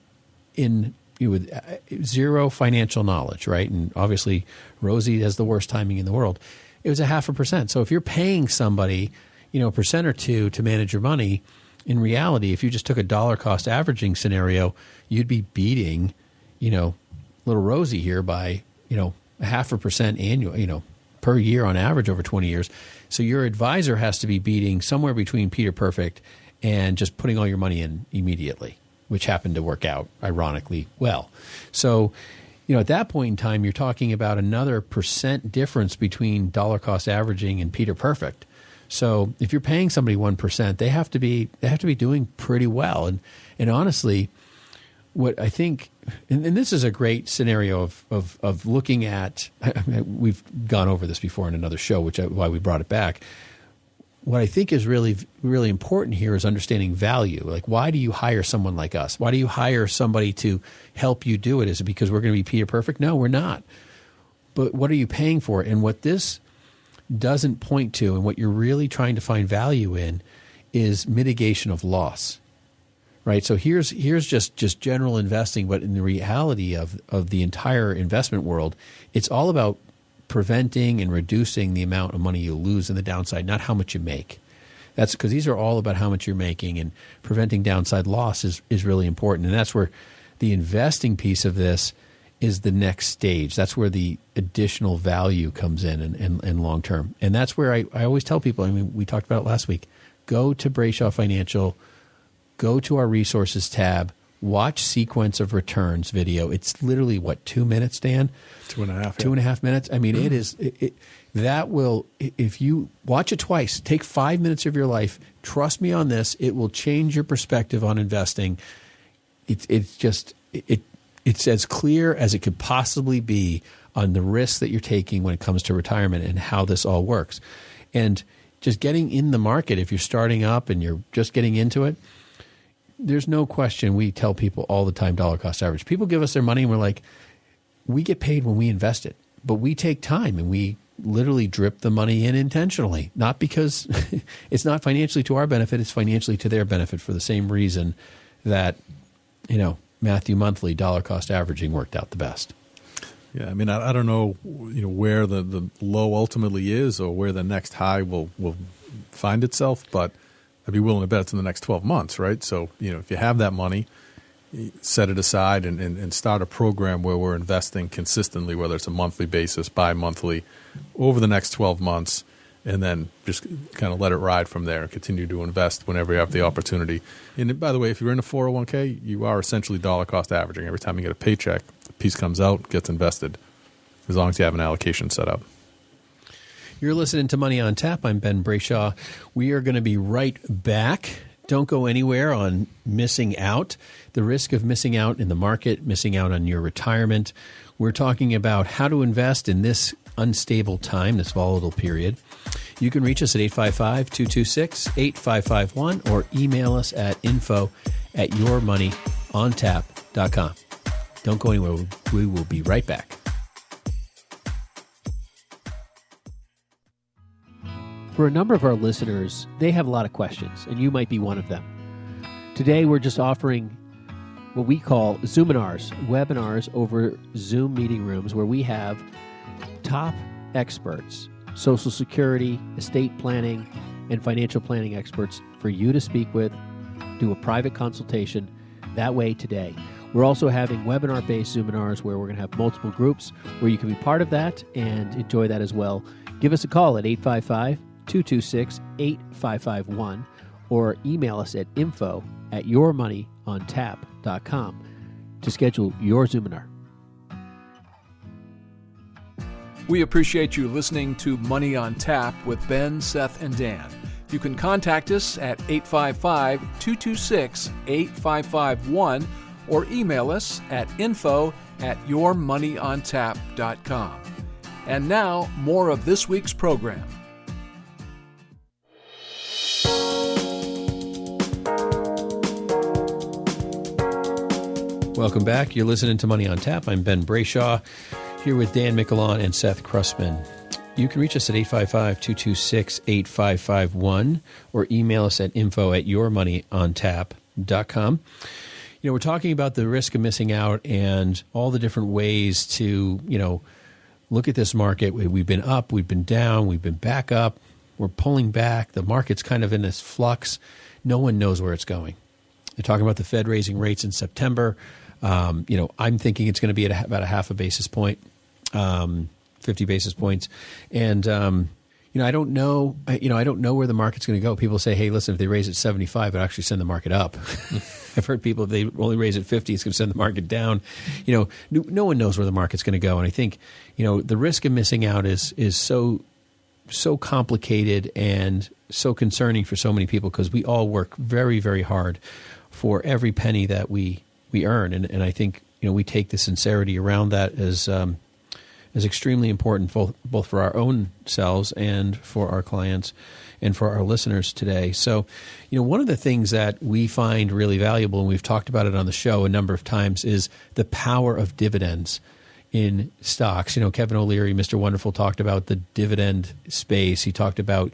with zero financial knowledge, right? And obviously, Rosie has the worst timing in the world. It was 0.5%. So if you're paying somebody, a 1% or 2% to manage your money, in reality, if you just took a dollar cost averaging scenario, you'd be beating, little Rosie here by, 0.5% annual, per year on average over 20 years. So your advisor has to be beating somewhere between Peter Perfect and just putting all your money in immediately, which happened to work out ironically well. So, at that point in time, you're talking about another % difference between dollar cost averaging and Peter Perfect. So if you're paying somebody 1%, they have to be doing pretty well. And honestly, what I think, and this is a great scenario of looking at, we've gone over this before in another show, why we brought it back. What I think is really, really important here is understanding value. Like, why do you hire someone like us? Why do you hire somebody to help you do it? Is it because we're going to be Peter Perfect? No, we're not. But what are you paying for? And what this doesn't point to, and what you're really trying to find value in, is mitigation of loss. Right? So here's just general investing, but in the reality of the entire investment world, it's all about preventing and reducing the amount of money you lose in the downside, not how much you make. That's because these are all about how much you're making, and preventing downside loss is really important. And that's where the investing piece of this is the next stage. That's where the additional value comes in and long term. And that's where I always tell people, I mean, we talked about it last week, go to Brayshaw Financial, go to our resources tab, watch Sequence of Returns video. It's literally, 2 minutes, Dan? 2.5. 2.5 minutes. I mean, that will, if you watch it twice, take 5 minutes of your life, trust me on this, it will change your perspective on investing. It's as clear as it could possibly be on the risks that you're taking when it comes to retirement and how this all works. And just getting in the market, if you're starting up and you're just getting into it, there's no question. We tell people all the time, dollar cost average. People give us their money and we're like, we get paid when we invest it, but we take time and we literally drip the money in intentionally, not because it's not financially to our benefit, it's financially to their benefit for the same reason that, Matthew Monthly dollar cost averaging worked out the best. Yeah, I mean, I don't know, where the low ultimately is or where the next high will find itself, but I'd be willing to bet it's in the next 12 months, right? So, if you have that money, set it aside and start a program where we're investing consistently, whether it's a monthly basis, bi-monthly, over the next 12 months, and then just kind of let it ride from there and continue to invest whenever you have the opportunity. And by the way, if you're in a 401k, you are essentially dollar cost averaging. Every time you get a paycheck, a piece comes out, gets invested, as long as you have an allocation set up. You're listening to Money on Tap. I'm Ben Brayshaw. We are going to be right back. Don't go anywhere on missing out, the risk of missing out in the market, missing out on your retirement. We're talking about how to invest in this unstable time, this volatile period. You can reach us at 855-226-8551 or email us at info@yourmoneyontap.com. Don't go anywhere. We will be right back. For a number of our listeners, they have a lot of questions, and you might be one of them. Today, we're just offering what we call Zoominars, webinars over Zoom meeting rooms where we have top experts, Social Security, estate planning, and financial planning experts for you to speak with, do a private consultation that way today. We're also having webinar-based Zoominars where we're going to have multiple groups where you can be part of that and enjoy that as well. Give us a call at 855-226-8551 or email us at info@yourmoneyontap.com to schedule your Zoominar. We appreciate you listening to Money on Tap with Ben, Seth, and Dan. You can contact us at 855-226-8551 or email us at info@yourmoneyontap.com. And now, more of this week's program. Welcome back. You're listening to Money on Tap. I'm Ben Brayshaw, here with Dan Michelon and Seth Krussman. You can reach us at 855-226-8551 or email us at info@yourmoneyontap.com. We're talking about the risk of missing out and all the different ways to, look at this market. We've been up, we've been down, we've been back up, we're pulling back. The market's kind of in this flux. No one knows where it's going. They're talking about the Fed raising rates in September. I'm thinking it's going to be at about a half a basis point, 50 basis points. And, I don't know. I don't know where the market's going to go. People say, hey, listen, if they raise it 75, it'll actually send the market up. I've heard people, if they only raise it 50, it's going to send the market down. No one knows where the market's going to go. And I think, the risk of missing out is so complicated and so concerning for so many people because we all work very, very hard for every penny that we earn. And I think, we take the sincerity around that as extremely important, both for our own selves and for our clients and for our listeners today. So, one of the things that we find really valuable, and we've talked about it on the show a number of times, is the power of dividends in stocks. Kevin O'Leary, Mr. Wonderful, talked about the dividend space. He talked about,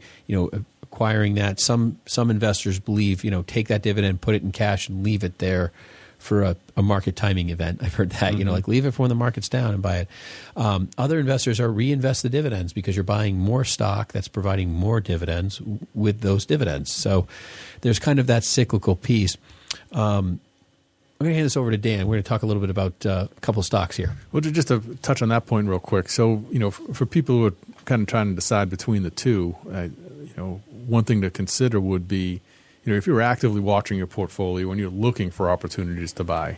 acquiring that. Some investors believe, take that dividend, put it in cash, and leave it there for a market timing event. I've heard that, leave it for when the market's down and buy it. Other investors are reinvest the dividends because you're buying more stock that's providing more dividends with those dividends. So there's kind of that cyclical piece. I'm going to hand this over to Dan. We're going to talk a little bit about a couple of stocks here. Well, just to touch on that point real quick. So, for people who are kind of trying to decide between the two, one thing to consider would be, if you're actively watching your portfolio and you're looking for opportunities to buy,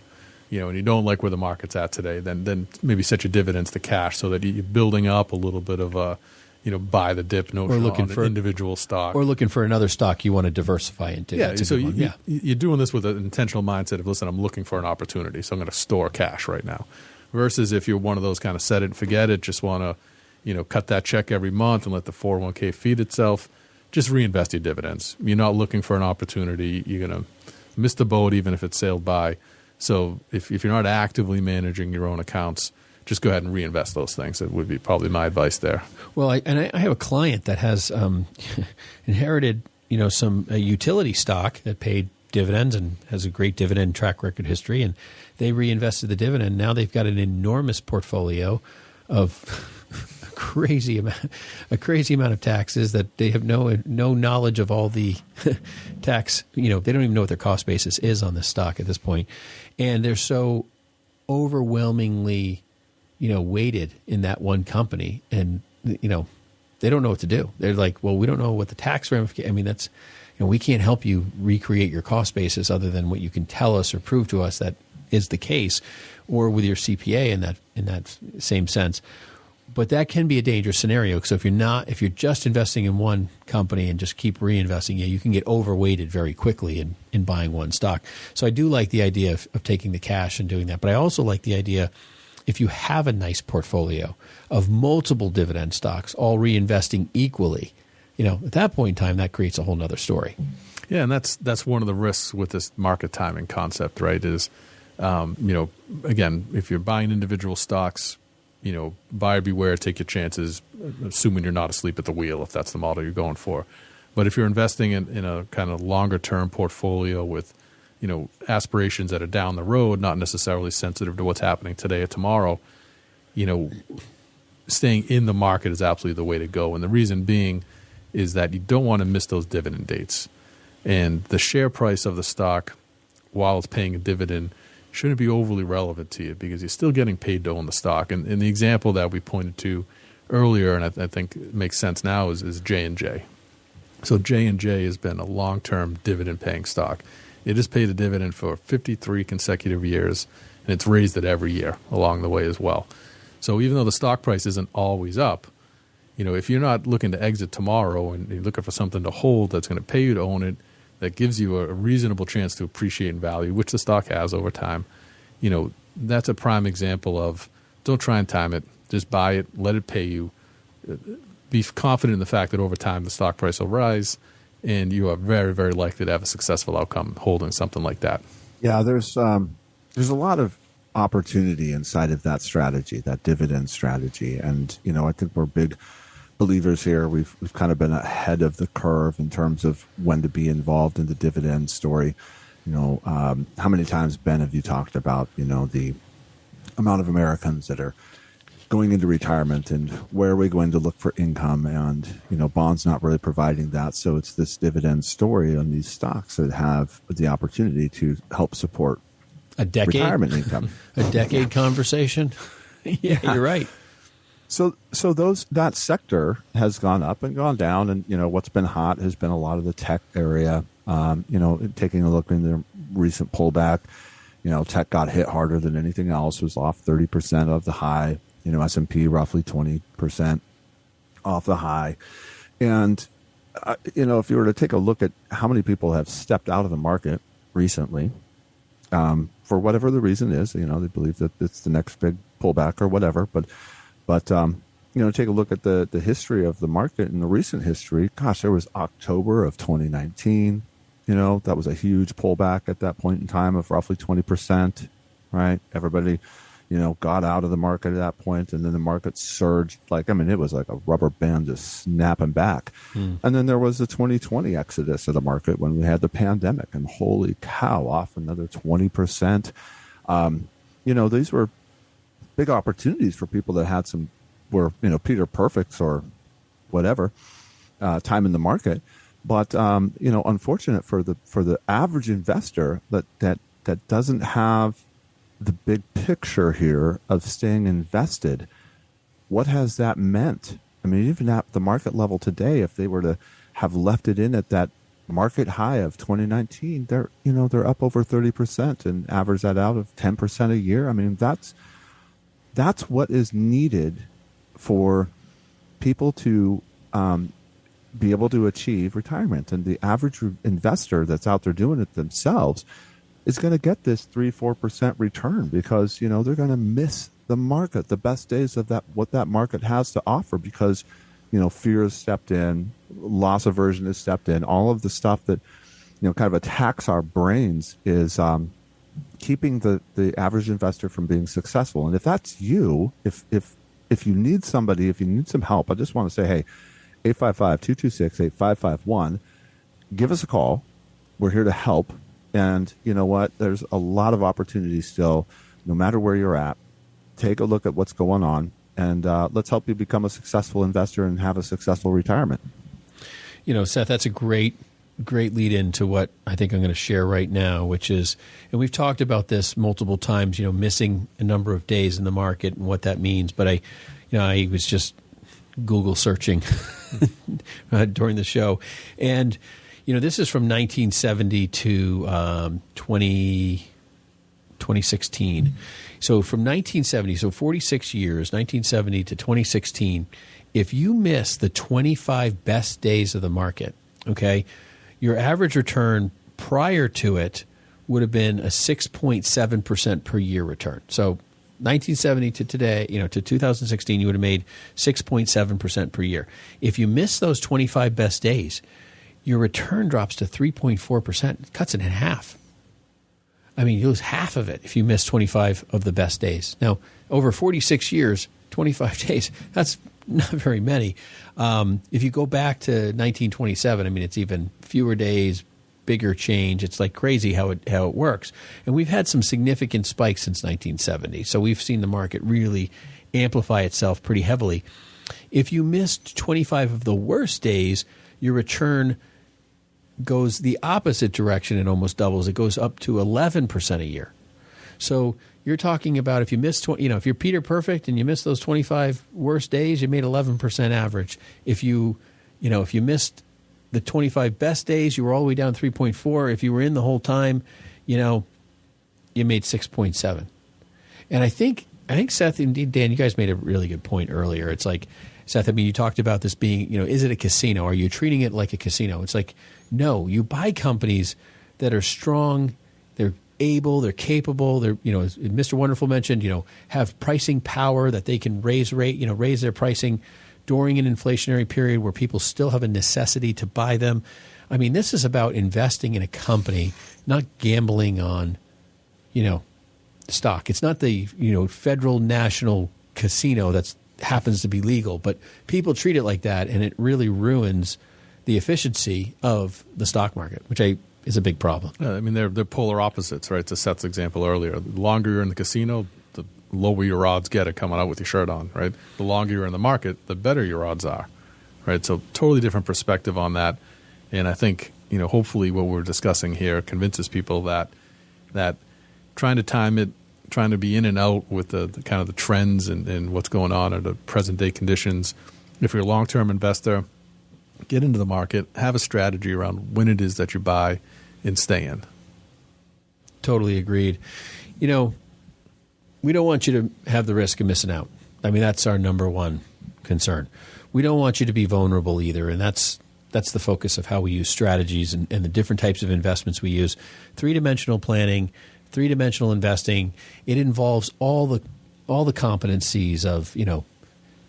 and you don't like where the market's at today, then maybe set your dividends to cash so that you're building up a little bit of a, buy the dip notion on an individual stock. Or looking for another stock you want to diversify into. Yeah, so you're doing this with an intentional mindset of, listen, I'm looking for an opportunity, so I'm going to store cash right now. Versus if you're one of those kind of set it and forget it, just want to, cut that check every month and let the 401k feed itself, just reinvest your dividends. You're not looking for an opportunity. You're going to miss the boat even if it's sailed by. So if you're not actively managing your own accounts, just go ahead and reinvest those things. That would be probably my advice there. Well, I have a client that has inherited, some utility stock that paid dividends and has a great dividend track record history, and they reinvested the dividend. Now they've got an enormous portfolio of a crazy amount of taxes that they have no knowledge of all the tax. They don't even know what their cost basis is on this stock at this point, and they're so overwhelmingly weighted in that one company, and they don't know what to do. They're like, well, we don't know what the tax ramification. I mean, that's we can't help you recreate your cost basis other than what you can tell us or prove to us that is the case, or with your CPA in that same sense. But that can be a dangerous scenario. So if you're just investing in one company and just keep reinvesting, you can get overweighted very quickly in buying one stock. So I do like the idea of taking the cash and doing that. But I also like the idea, if you have a nice portfolio of multiple dividend stocks, all reinvesting equally, at that point in time, that creates a whole nother story. Yeah, and that's one of the risks with this market timing concept, right? Is, again, if you're buying individual stocks, buyer beware, take your chances, assuming you're not asleep at the wheel, if that's the model you're going for. But if you're investing in a kind of longer term portfolio with, aspirations that are down the road, not necessarily sensitive to what's happening today or tomorrow, staying in the market is absolutely the way to go. And the reason being is that you don't want to miss those dividend dates. And the share price of the stock, while it's paying a dividend, shouldn't be overly relevant to you because you're still getting paid to own the stock. And the example that we pointed to earlier, and I think it makes sense now, is J&J. So J&J has been a long-term dividend-paying stock. It has paid a dividend for 53 consecutive years, and it's raised it every year along the way as well. So even though the stock price isn't always up, if you're not looking to exit tomorrow and you're looking for something to hold that's going to pay you to own it, that gives you a reasonable chance to appreciate in value, which the stock has over time, that's a prime example of don't try and time it. Just buy it, let it pay you. Be confident in the fact that over time the stock price will rise, and you are very, very likely to have a successful outcome holding something like that. Yeah, there's a lot of opportunity inside of that strategy, that dividend strategy. And, I think we're big believers here. We've kind of been ahead of the curve in terms of when to be involved in the dividend story. How many times, Ben, have you talked about, the amount of Americans that are going into retirement and where are we going to look for income? And, bonds not really providing that. So it's this dividend story on these stocks that have the opportunity to help support a decade retirement income. A decade conversation. Yeah, you're right. So that sector has gone up and gone down, and what's been hot has been a lot of the tech area. Taking a look in the recent pullback, tech got hit harder than anything else. Was off 30% of the high. S&P roughly 20% off the high, and if you were to take a look at how many people have stepped out of the market recently, for whatever the reason is, they believe that it's the next big pullback or whatever, but take a look at the history of the market in the recent history. Gosh, there was October of 2019. That was a huge pullback at that point in time of roughly 20%, right? Everybody, got out of the market at that point, and then the market surged. It was like a rubber band just snapping back. And then there was the 2020 exodus of the market when we had the pandemic, and holy cow, off another 20%. These were big opportunities for people that were Peter Perfects or whatever time in the market. But unfortunate for the average investor that that doesn't have the big picture here of staying invested, what has that meant? I mean, even at the market level today, if they were to have left it in at that market high of 2019, they're up over 30% and average that out of 10% a year. I mean, that's what is needed for people to be able to achieve retirement. And the average investor that's out there doing it themselves is going to get this 3-4% return because, they're going to miss the market, the best days of what that market has to offer because, fear has stepped in, loss aversion has stepped in, all of the stuff that, kind of attacks our brains is keeping the average investor from being successful. And if that's you, if you need somebody, if you need some help, I just want to say, hey, 855-226-8551, give us a call. We're here to help. And you know what? There's a lot of opportunities still, no matter where you're at. Take a look at what's going on, and let's help you become a successful investor and have a successful retirement. Seth, that's a great lead into what I think I'm going to share right now, which is, and we've talked about this multiple times, missing a number of days in the market and what that means. But I was just Google searching during the show. And, this is from 1970 to 2016. So from 1970, so 46 years, 1970 to 2016, if you miss the 25 best days of the market, okay, your average return prior to it would have been a 6.7% per year return. So 1970 to today, to 2016, you would have made 6.7% per year. If you miss those 25 best days, your return drops to 3.4%. It cuts it in half. I mean, you lose half of it if you miss 25 of the best days. Now, over 46 years, 25 days, that's not very many. If you go back to 1927, I mean, it's even fewer days, bigger change. It's like crazy how it works. And we've had some significant spikes since 1970. So we've seen the market really amplify itself pretty heavily. If you missed 25 of the worst days, your return goes the opposite direction and almost doubles. It goes up to 11% a year. So you're talking about if you miss, if you're Peter Perfect and you miss those 25 worst days, you made 11% average. If you missed the 25 best days, you were all the way down 3.4. If you were in the whole time, you made 6.7. And I think Seth, indeed, Dan, you guys made a really good point earlier. It's like, Seth, I mean, you talked about this being, is it a casino? Are you treating it like a casino? It's like, no, you buy companies that are strong, they're able, they're capable, they're, as Mr. Wonderful mentioned, have pricing power that they can raise their pricing during an inflationary period where people still have a necessity to buy them. I mean, this is about investing in a company, not gambling on, stock. It's not the, federal national casino that happens to be legal, but people treat it like that, and it really ruins the efficiency of the stock market, which is a big problem. I mean, they're polar opposites, right? To Seth's example earlier, the longer you're in the casino, the lower your odds get at coming out with your shirt on, right? The longer you're in the market, the better your odds are, right? So totally different perspective on that. And I think, hopefully what we're discussing here convinces people that trying to time it, trying to be in and out with the kind of the trends and what's going on at the present day conditions. If you're a long-term investor, get into the market, have a strategy around when it is that you buy and stay in. Totally agreed. We don't want you to have the risk of missing out. I mean, that's our number one concern. We don't want you to be vulnerable either, and that's the focus of how we use strategies and the different types of investments we use. Three-dimensional planning, three-dimensional investing, it involves all the competencies of,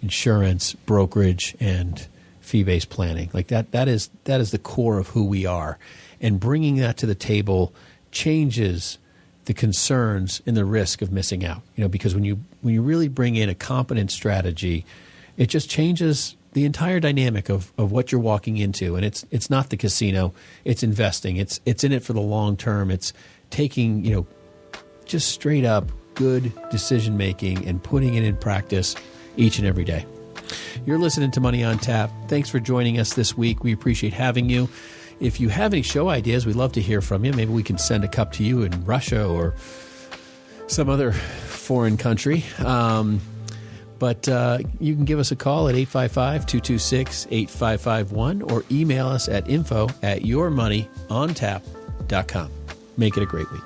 insurance, brokerage, and fee-based planning. Like that is the core of who we are. And bringing that to the table changes the concerns and the risk of missing out. Because when you really bring in a competent strategy, it just changes the entire dynamic of what you're walking into. And it's not the casino, it's investing. It's in it for the long term. It's taking, just straight up good decision making and putting it in practice each and every day. You're listening to Money on Tap. Thanks for joining us this week. We appreciate having you. if you have any show ideas, we'd love to hear from you. Maybe we can send a cup to you in Russia or some other foreign country. But you can give us a call at 855-226-8551 or email us at info@yourmoneyontap.com. Make it a great week.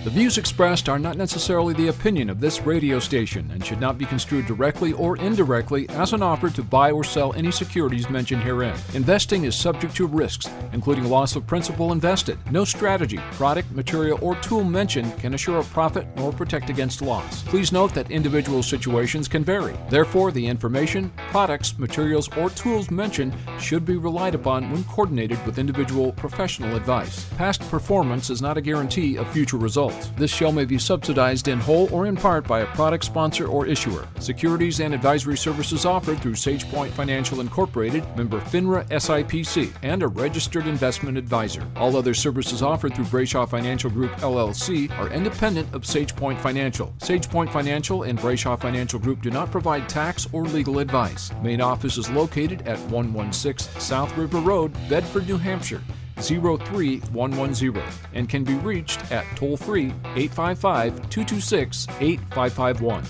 The views expressed are not necessarily the opinion of this radio station and should not be construed directly or indirectly as an offer to buy or sell any securities mentioned herein. Investing is subject to risks, including loss of principal invested. No strategy, product, material, or tool mentioned can assure a profit nor protect against loss. Please note that individual situations can vary. Therefore, the information, products, materials, or tools mentioned should be relied upon when coordinated with individual professional advice. Past performance is not a guarantee of future results. This show may be subsidized in whole or in part by a product sponsor or issuer. Securities and advisory services offered through SagePoint Financial Incorporated, member FINRA SIPC, and a registered investment advisor. All other services offered through Brayshaw Financial Group LLC are independent of SagePoint Financial. SagePoint Financial and Brayshaw Financial Group do not provide tax or legal advice. Main office is located at 116 South River Road, Bedford, New Hampshire, 03110, and can be reached at toll-free 855-226-8551.